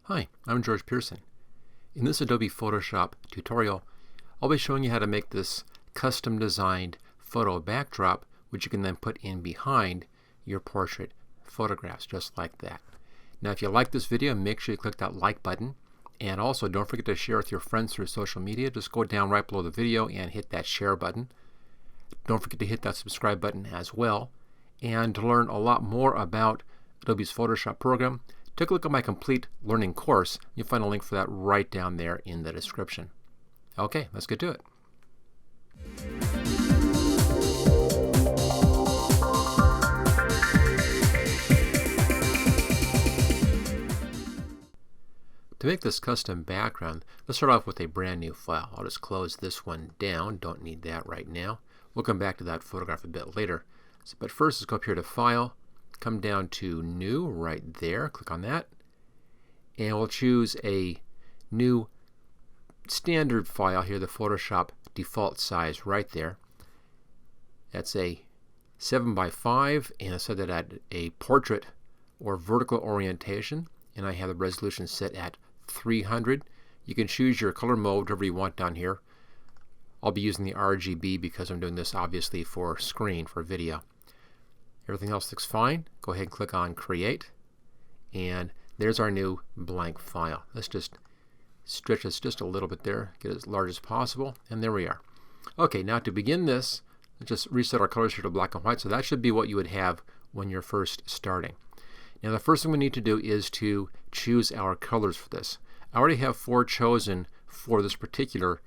Hi, I'm George Pearson. In this Adobe Photoshop tutorial, I'll be showing you how to make this custom designed photo backdrop, which you can then put in behind your portrait photographs, just like that. Now, if you like this video, make sure you click that like button, and also don't forget to share with your friends through social media. Just go down right below the video and hit that share button. Don't forget to hit that subscribe button as well. And to learn a lot more about Adobe's Photoshop program, take a look at my complete learning course. You'll find a link for that right down there in the description. Okay, let's get to it. To make this custom background, let's start off with a brand new file. I'll just close this one down. Don't need that right now. We'll come back to that photograph a bit later. But first, let's go up here to File, come down to New right there, click on that, and we'll choose a new standard file here, the Photoshop default size right there. That's a 7x5, and I set that at a portrait or vertical orientation, and I have the resolution set at 300. You can choose your color mode, whatever you want down here. I'll be using the RGB because I'm doing this obviously for screen, for video. Everything else looks fine. Go ahead and click on Create, and there's our new blank file. Let's just stretch this just a little bit there, get it as large as possible, and there we are. Okay, now to begin this, let's just reset our colors here to black and white. So that should be what you would have when you're first starting. Now the first thing we need to do is to choose our colors for this. I already have 4 chosen for this particular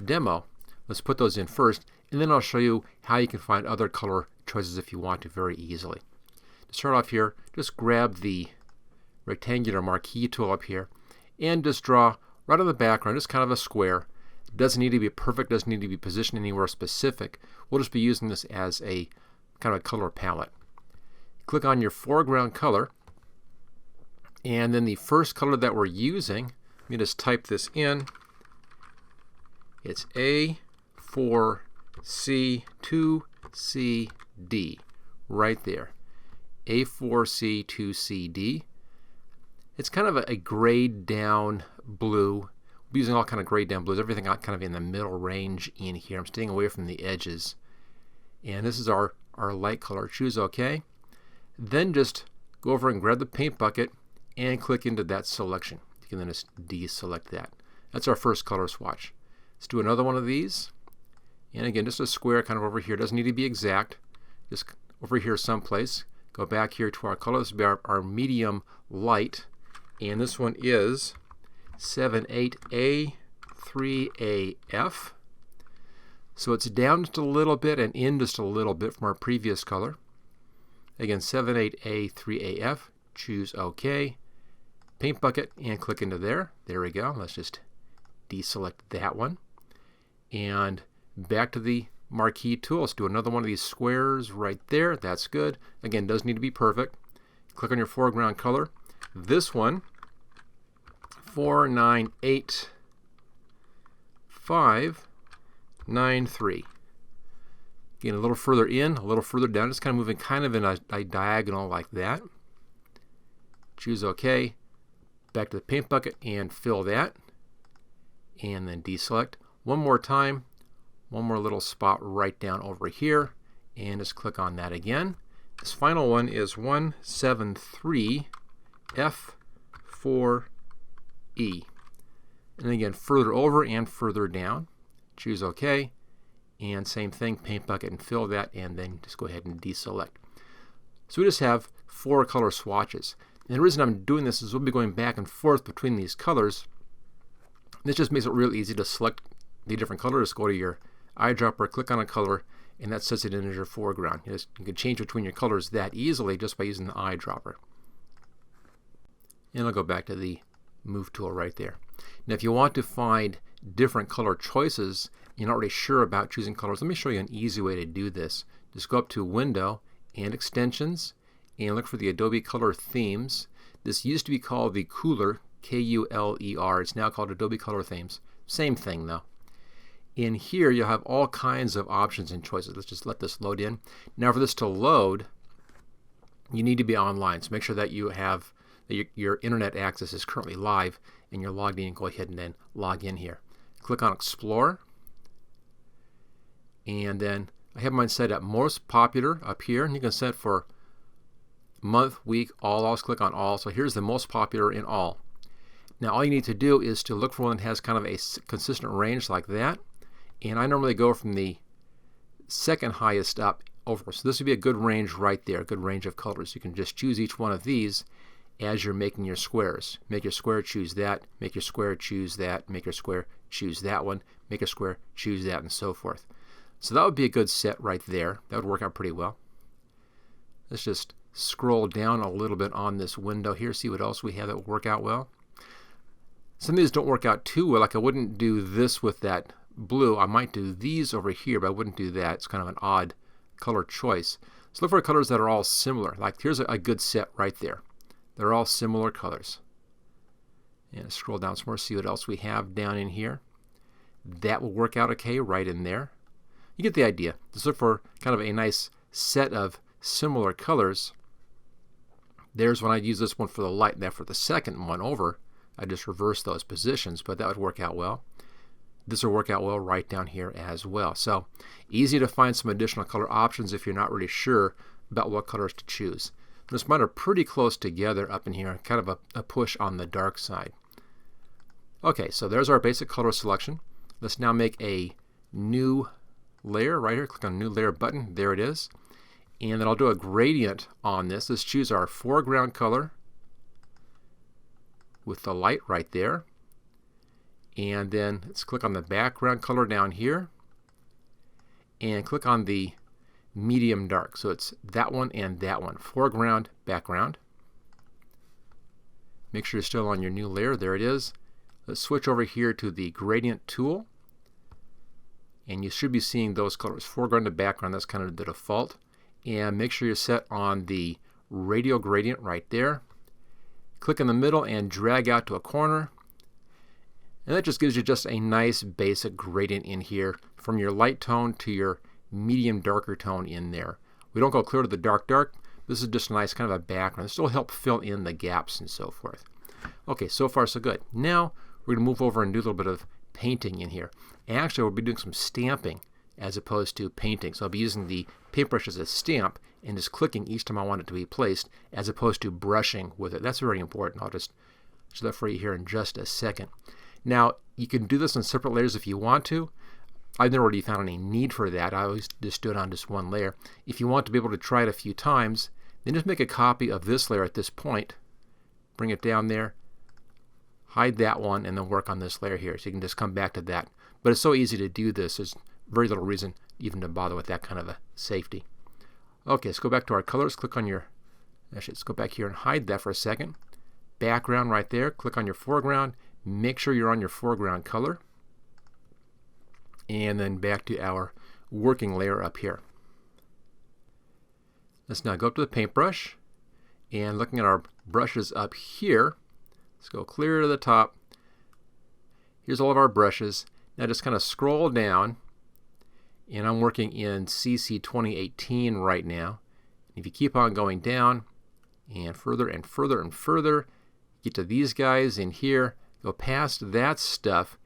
demo. Let's put those in first, and then I'll show you how you can find other color choices if you want to very easily. To start off here, just grab the rectangular marquee tool up here and just draw right on the background, just kind of a square. It doesn't need to be perfect, doesn't need to be positioned anywhere specific. We'll just be using this as a kind of a color palette. Click on your foreground color, and then the first color that we're using, let me just type this in. It's A4C2CD right there. A4C2CD. It's kind of a grayed down blue. We'll be using all kind of grayed down blues, everything kind of in the middle range in here. I'm staying away from the edges. And this is our light color. Choose OK. Then just go over and grab the paint bucket and click into that selection. You can then just deselect that. That's our first color swatch. Let's do another one of these. And again, just a square kind of over here. Doesn't need to be exact. Just over here someplace. Go back here to our color. This will be our medium light. And this one is 78A3AF. So it's down just a little bit and in just a little bit from our previous color. Again, 78A3AF. Choose OK. Paint bucket and click into there. There we go. Let's just deselect that one. And back to the marquee tool. Let's do another one of these squares right there. That's good. Again, doesn't need to be perfect. Click on your foreground color. This one, 498593. Again, a little further in, a little further down, just kind of moving kind of in a diagonal like that. Choose OK. Back to the paint bucket and fill that. And then deselect. One more time. One more little spot right down over here. And just click on that again. This final one is 173F4E. And again, further over and further down. Choose OK. And same thing, paint bucket and fill that, and then just go ahead and deselect. So we just have 4 color swatches. And the reason I'm doing this is we'll be going back and forth between these colors. This just makes it real easy to select the different colors. Go to your eyedropper, click on a color, and that sets it in as your foreground. You can change between your colors that easily just by using the eyedropper. And I'll go back to the Move tool right there. Now if you want to find different color choices, you're not really sure about choosing colors, let me show you an easy way to do this. Just go up to Window and Extensions and look for the Adobe Color Themes. This used to be called the Kuler, K-U-L-E-R. It's now called Adobe Color Themes. Same thing though. In here you'll have all kinds of options and choices. Let's just let this load in. Now for this to load, you need to be online. So make sure that you have that your internet access is currently live and you're logged in, go ahead and then log in here. Click on Explore, and then I have mine set at most popular up here, and you can set for month, week, all. I'll click on all. So here's the most popular in all. Now all you need to do is to look for one that has kind of a consistent range like that, and I normally go from the second highest up over. So this would be a good range right there, a good range of colors. You can just choose each one of these as you're making your squares. Make your square, choose that, make your square, choose that, make your square, choose that one, make a square, choose that, and so forth. So that would be a good set right there. That would work out pretty well. Let's just scroll down a little bit on this window here, see what else we have that would work out well. Some of these don't work out too well. Like I wouldn't do this with that blue. I might do these over here, but I wouldn't do that. It's kind of an odd color choice. So look for colors that are all similar. Like here's a good set right there. They're all similar colors. And scroll down some more, see what else we have down in here. That will work out okay right in there. You get the idea. Just look for kind of a nice set of similar colors. There's when I use this one for the light, and that for the second one over, I just reverse those positions, but that would work out well. This will work out well right down here as well. So easy to find some additional color options if you're not really sure about what colors to choose. This mine are pretty close together up in here, kind of a push on the dark side. Okay, so there's our basic color selection. Let's now make a new layer right here. Click on New Layer button. There it is. And then I'll do a gradient on this. Let's choose our foreground color with the light right there. And then let's click on the background color down here. And click on the medium dark. So it's that one and that one. Foreground, background. Make sure you're still on your new layer. There it is. Let's switch over here to the gradient tool. And you should be seeing those colors, foreground to background. That's kind of the default. And make sure you're set on the radial gradient right there. Click in the middle and drag out to a corner. And that just gives you just a nice basic gradient in here from your light tone to your medium darker tone in there. We don't go clear to the dark dark. This is just a nice kind of a background. This will help fill in the gaps and so forth. Okay, so far so good. Now we're going to move over and do a little bit of painting in here. Actually, we'll be doing some stamping as opposed to painting. So I'll be using the paintbrush as a stamp and just clicking each time I want it to be placed as opposed to brushing with it. That's very important. I'll just show that for you here in just a second. Now, you can do this on separate layers if you want to. I've never really found any need for that. I always just do it on just one layer. If you want to be able to try it a few times, then just make a copy of this layer at this point. Bring it down there. Hide that one and then work on this layer here. So you can just come back to that. But it's so easy to do this. There's very little reason even to bother with that kind of a safety. Okay, let's go back to our colors. Click on your, actually, let's go back here and hide that for a second. Background right there. Click on your foreground. Make sure you're on your foreground color. And then back to our working layer up here. Let's now go up to the paintbrush. And looking at our brushes up here, let's go clear to the top. Here's all of our brushes. Now just kind of scroll down, and I'm working in CC 2018 right now. If you keep on going down and further and further and further, get to these guys in here, go past that stuff,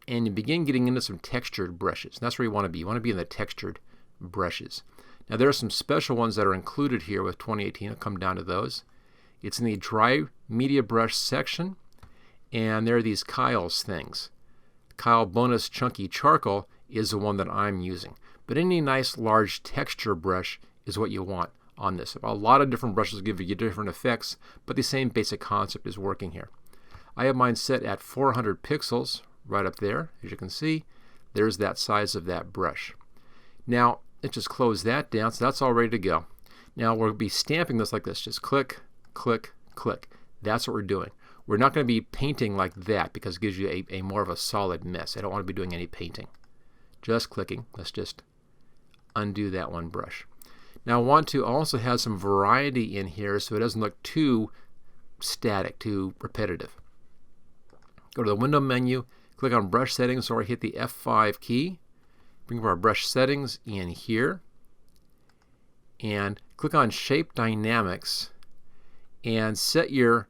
and you begin getting into some textured brushes. And that's where you want to be. You want to be in the textured brushes. Now there are some special ones that are included here with 2018. I'll come down to those. It's in the dry media brush section, and there are these Kyle's things. Kyle Bonus Chunky Charcoal is the one that I'm using. But any nice large texture brush is what you want on this. A lot of different brushes give you different effects, but the same basic concept is working here. I have mine set at 400 pixels right up there. As you can see, there's that size of that brush. Now, let's just close that down, so that's all ready to go. Now, we'll be stamping this like this. Just click, click, click. That's what we're doing. We're not going to be painting like that because it gives you a more of a solid mess. I don't want to be doing any painting. Just clicking. Let's just undo that one brush. Now I want to also have some variety in here so it doesn't look too static, too repetitive. Go to the window menu, click on brush settings, or hit the F5 key. Bring up our brush settings in here. And click on shape dynamics and set your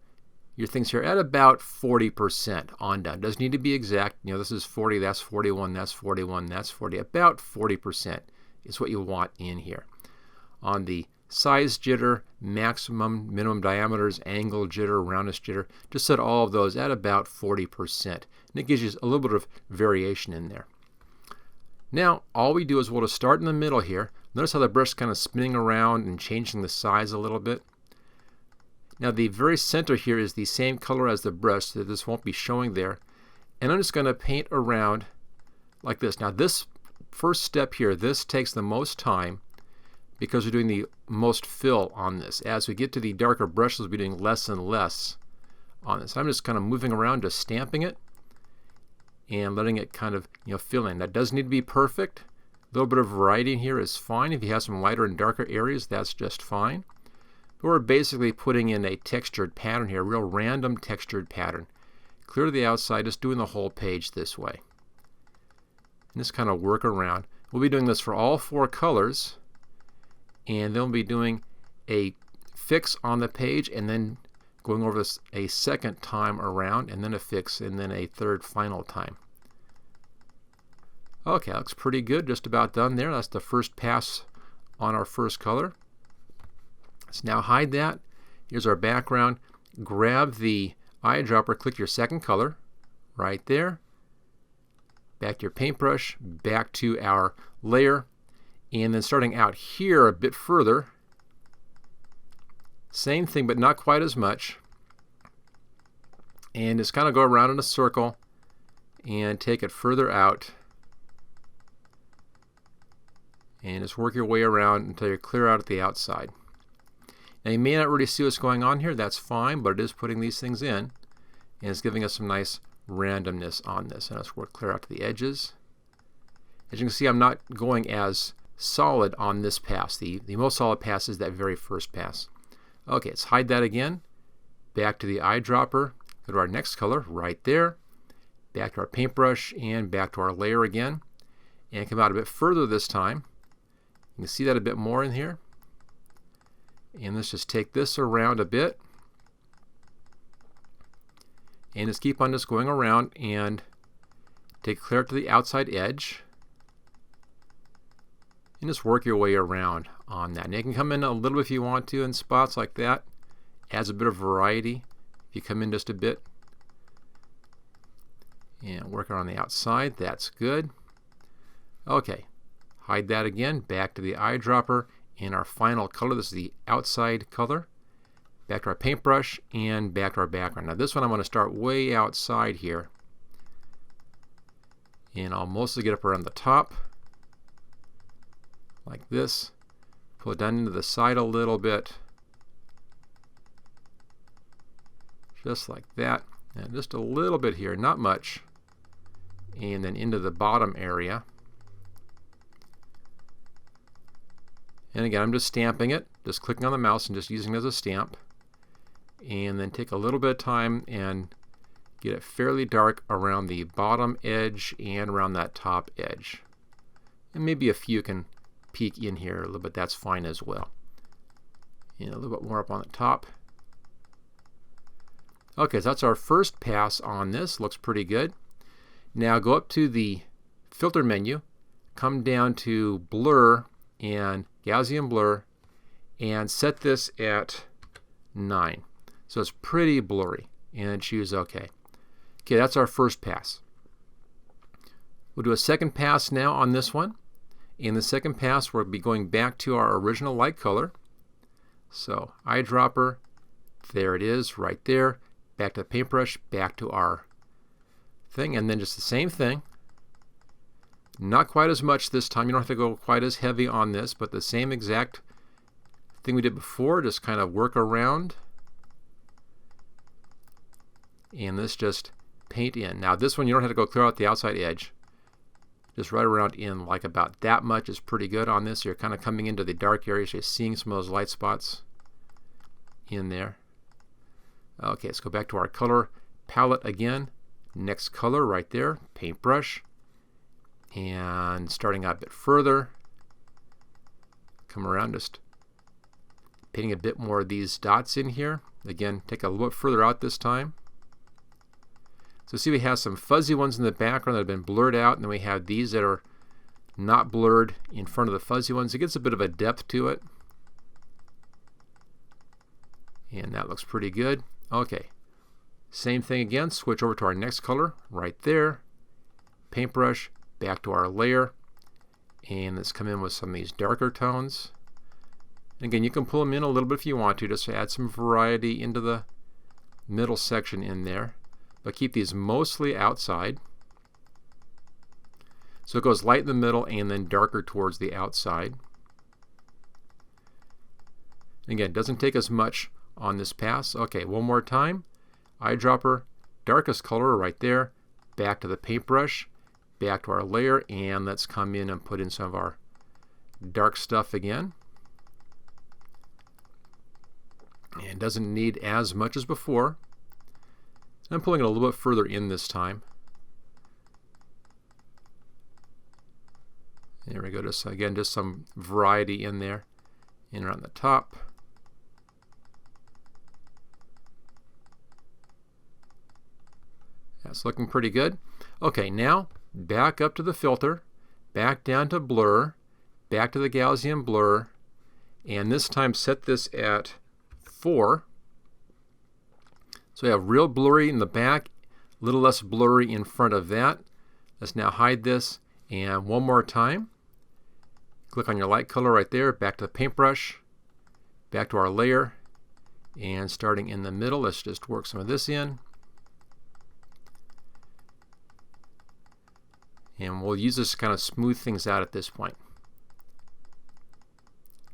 your things here at about 40% on down. Doesn't need to be exact. You know, this is 40, that's 41, that's 41, that's 40. About 40% is what you want in here. On the size jitter, maximum, minimum diameters, angle jitter, roundness jitter, just set all of those at about 40%. And it gives you a little bit of variation in there. Now, all we do is we'll just start in the middle here. Notice how the brush is kind of spinning around and changing the size a little bit. Now, the very center here is the same color as the brush, so this won't be showing there. And I'm just going to paint around like this. Now, this first step here, this takes the most time because we're doing the most fill on this. As we get to the darker brushes, we'll be doing less and less on this. I'm just kind of moving around, just stamping it and letting it kind of fill in. That doesn't need to be perfect. A little bit of variety in here is fine. If you have some lighter and darker areas, that's just fine. But we're basically putting in a textured pattern here, a real random textured pattern. Clear to the outside, just doing the whole page this way. And just kind of work around. We'll be doing this for all 4 colors, and then we'll be doing a fix on the page and then going over this a second time around, and then a fix, and then a third final time. Okay, that looks pretty good. Just about done there. That's the first pass on our first color. Let's now hide that. Here's our background. Grab the eyedropper, click your second color right there. Back to your paintbrush, back to our layer, and then starting out here a bit further, same thing but not quite as much, and just kind of go around in a circle and take it further out and just work your way around until you're clear out at the outside. Now, you may not really see what's going on here. That's fine, but it is putting these things in, and it's giving us some nice randomness on this. And let's work clear out to the edges. As you can see, I'm not going as solid on this pass. The most solid pass is that very first pass. Okay, let's hide that again. Back to the eyedropper. Go to our next color right there. Back to our paintbrush and back to our layer again. And come out a bit further this time. You can see that a bit more in here. And let's just take this around a bit. And just keep on just going around and take clear to the outside edge. And just work your way around on that. And you can come in a little if you want to in spots like that. Adds a bit of variety if you come in just a bit. And work around the outside. That's good. Okay. Hide that again. Back to the eyedropper. And our final color. This is the outside color. Back to our paintbrush and back to our background. Now this one I'm going to start way outside here. And I'll mostly get up around the top. Like this. Pull it down into the side a little bit. Just like that. And just a little bit here, not much. And then into the bottom area. And again, I'm just stamping it, just clicking on the mouse and just using it as a stamp. And then take a little bit of time and get it fairly dark around the bottom edge and around that top edge. And maybe a few can peek in here a little bit, that's fine as well. And a little bit more up on the top. Okay, so that's our first pass on this. Looks pretty good. Now go up to the filter menu, come down to blur and Gaussian blur, and set this at 9. So it's pretty blurry, and choose OK. Okay, that's our first pass. We'll do a second pass now on this one. In the second pass, we'll be going back to our original light color. So eyedropper, there it is right there. Back to the paintbrush, back to our thing, and then just the same thing. Not quite as much this time. You don't have to go quite as heavy on this, but the same exact thing we did before. Just kind of work around. And this just paint in. Now this one you don't have to go clear out the outside edge. Just right around in like about that much is pretty good on this. You're kind of coming into the dark areas. You're seeing some of those light spots in there. Okay, let's go back to our color palette again. Next color right there, paintbrush. And starting out a bit further, come around, just painting a bit more of these dots in here. Again, take a little bit further out this time. So see, we have some fuzzy ones in the background that have been blurred out, and then we have these that are not blurred in front of the fuzzy ones. It gets a bit of a depth to it. And that looks pretty good. Okay, same thing again. Switch over to our next color right there. Paintbrush, back to our layer. And let's come in with some of these darker tones. And again, you can pull them in a little bit if you want to, just to add some variety into the middle section in there. But keep these mostly outside. So it goes light in the middle and then darker towards the outside. Again, it doesn't take as much on this pass. Okay, one more time. Eyedropper, darkest color right there. Back to the paintbrush, back to our layer, and let's come in and put in some of our dark stuff again. And doesn't need as much as before. I'm pulling it a little bit further in this time. There we go. Just again, just some variety in there, in around the top. That's looking pretty good. Okay, now back up to the filter, back down to blur, back to the Gaussian blur, and this time set this at 4. So we have real blurry in the back, a little less blurry in front of that. Let's now hide this, and one more time. Click on your light color right there, back to the paintbrush, back to our layer, and starting in the middle, let's just work some of this in. And we'll use this to kind of smooth things out at this point.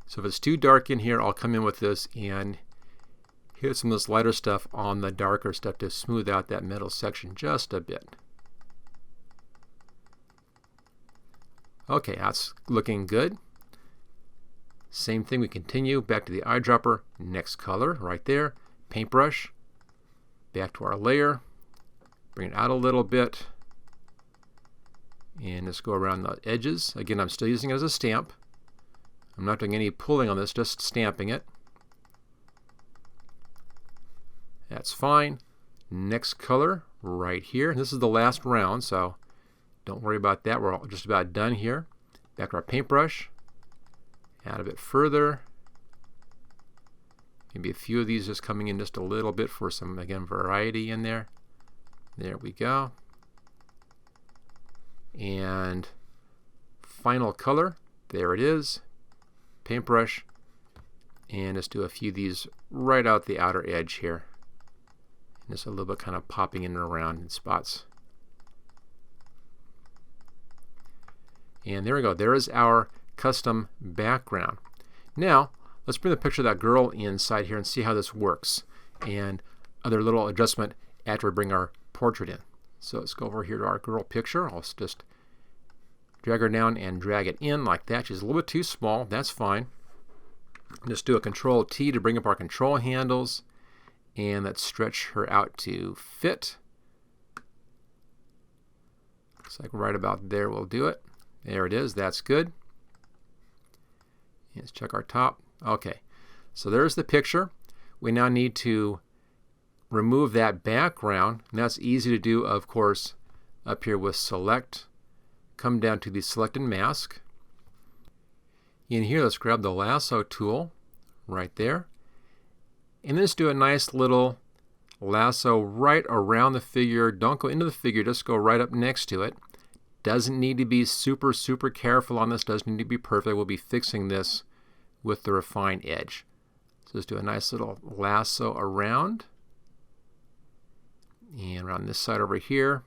So if it's too dark in here, I'll come in with this and hit some of this lighter stuff on the darker stuff to smooth out that middle section just a bit. Okay, that's looking good. Same thing, we continue back to the eyedropper, next color right there, paintbrush, back to our layer, bring it out a little bit, and just go around the edges. Again, I'm still using it as a stamp. I'm not doing any pulling on this, just stamping it. That's fine. Next color right here. This is the last round, so don't worry about that. We're just about done here. Back to our paintbrush. Add a bit further. Maybe a few of these just coming in just a little bit for some, again, variety in there. There we go. And final color. There it is. Paintbrush. And just do a few of these right out the outer edge here. Just a little bit kind of popping in and around in spots. And there we go. There is our custom background. Now, let's bring the picture of that girl inside here and see how this works. And other little adjustment after we bring our portrait in. So let's go over here to our girl picture. I'll just drag her down and drag it in like that. She's a little bit too small. That's fine. Just do a Control T to bring up our control handles. And let's stretch her out to fit. Looks like right about there will do it. There it is. That's good. Let's check our top. Okay, so there's the picture. We now need to remove that background. And that's easy to do, of course, up here with Select. Come down to the Select and Mask. In here, let's grab the lasso tool right there. And just do a nice little lasso right around the figure. Don't go into the figure, just go right up next to it. Doesn't need to be super careful on this, doesn't need to be perfect. We'll be fixing this with the refined edge. So just do a nice little lasso around. And around this side over here.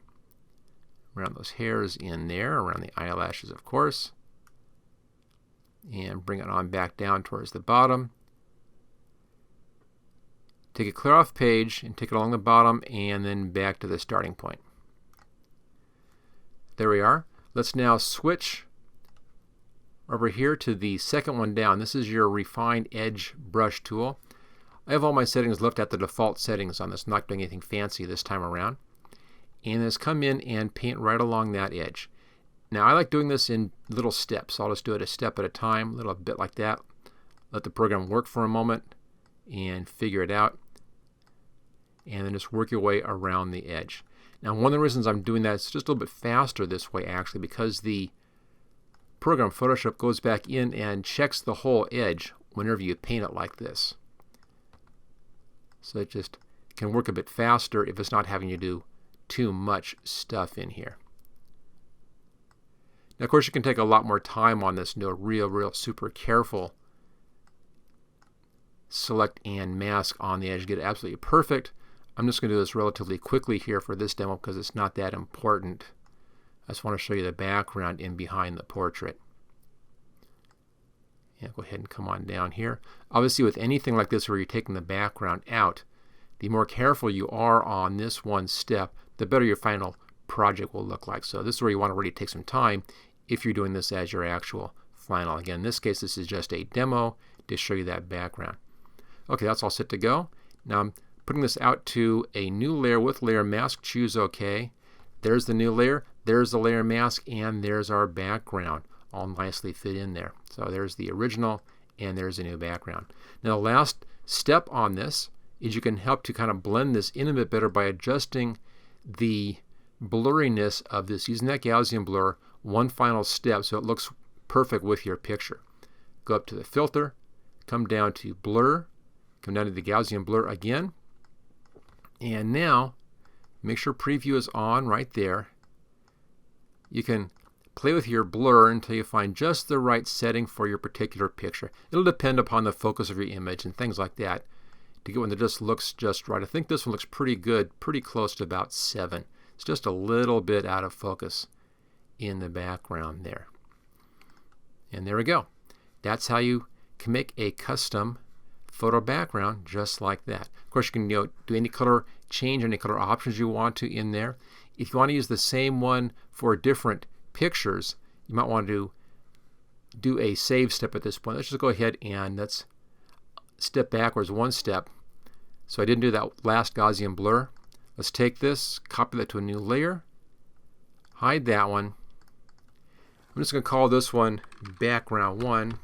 Around those hairs in there, around the eyelashes, of course. And bring it on back down towards the bottom. Take it clear off page and take it along the bottom and then back to the starting point. There we are. Let's now switch over here to the second one down. This is your refined edge brush tool. I have all my settings left at the default settings on this. I'm not doing anything fancy this time around. And let's come in and paint right along that edge. Now I like doing this in little steps. I'll just do it a step at a time, a little bit like that. let the program work for a moment and figure it out, and then just work your way around the edge. Now, one of the reasons I'm doing that is just a little bit faster this way, actually, because the program Photoshop goes back in and checks the whole edge whenever you paint it like this. So it just can work a bit faster if it's not having you do too much stuff in here. Now, of course, you can take a lot more time on this and do a real super careful select and mask on the edge, get it absolutely perfect. I'm just going to do this relatively quickly here for this demo because it's not that important. I just want to show you the background in behind the portrait. Yeah, go ahead and come on down here. Obviously, with anything like this where you're taking the background out, the more careful you are on this one step, the better your final project will look like. So this is where you want to really take some time if you're doing this as your actual final. Again, in this case, this is just a demo to show you that background. Okay, that's all set to go. Now I'm putting this out to a new layer with layer mask. Choose OK. There's the new layer. There's the layer mask, and there's our background all nicely fit in there. So there's the original, and there's the new background. Now the last step on this is you can help to kind of blend this in a bit better by adjusting the blurriness of this using that Gaussian blur one final step so it looks perfect with your picture. Go up to the filter, come down to blur, come down to the Gaussian blur again, and now make sure preview is on right there. You can play with your blur until you find just the right setting for your particular picture. It'll depend upon the focus of your image and things like that to get one that just looks just right. I think this one looks pretty good, pretty close to about 7. It's just a little bit out of focus in the background there. And there we go. That's how you can make a custom photo background just like that. Of course, you can do any color change, any color options you want to in there. If you want to use the same one for different pictures, you might want to do a save step at this point. Let's just go ahead and let's step backwards one step. So I didn't do that last Gaussian blur. Let's take this, copy that to a new layer, hide that one. I'm just going to call this one background 1.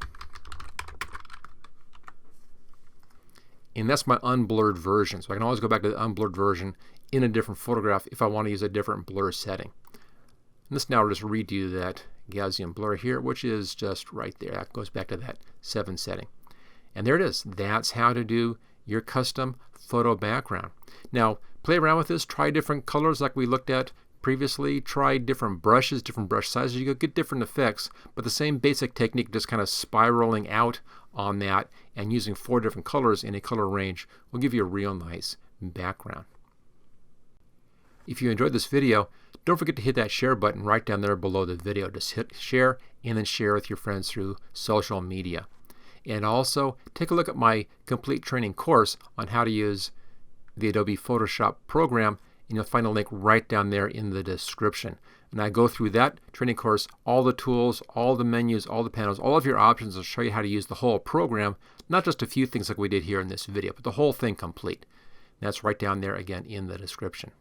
And that's my unblurred version. So I can always go back to the unblurred version in a different photograph if I want to use a different blur setting. And this now will just redo that Gaussian blur here, which is just right there. That goes back to that 7 setting. And there it is. That's how to do your custom photo background. Now, play around with this. Try different colors like we looked at previously. Try different brushes, different brush sizes. You get different effects, but the same basic technique, just kind of spiraling out on that and using 4 different colors in a color range will give you a real nice background. If you enjoyed this video, don't forget to hit that share button right down there below the video. Just hit share and then share with your friends through social media. And also take a look at my complete training course on how to use the Adobe Photoshop program, and you'll find a link right down there in the description. And I go through that training course, all the tools, all the menus, all the panels, all of your options, and show you how to use the whole program, not just a few things like we did here in this video, but the whole thing complete. And that's right down there again in the description.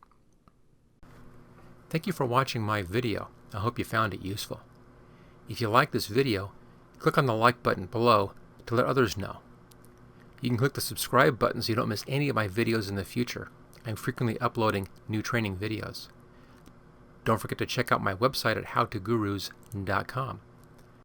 Thank you for watching my video. I hope you found it useful. If you like this video, click on the like button below to let others know. You can click the subscribe button so you don't miss any of my videos in the future. I'm frequently uploading new training videos. Don't forget to check out my website at howtogurus.com.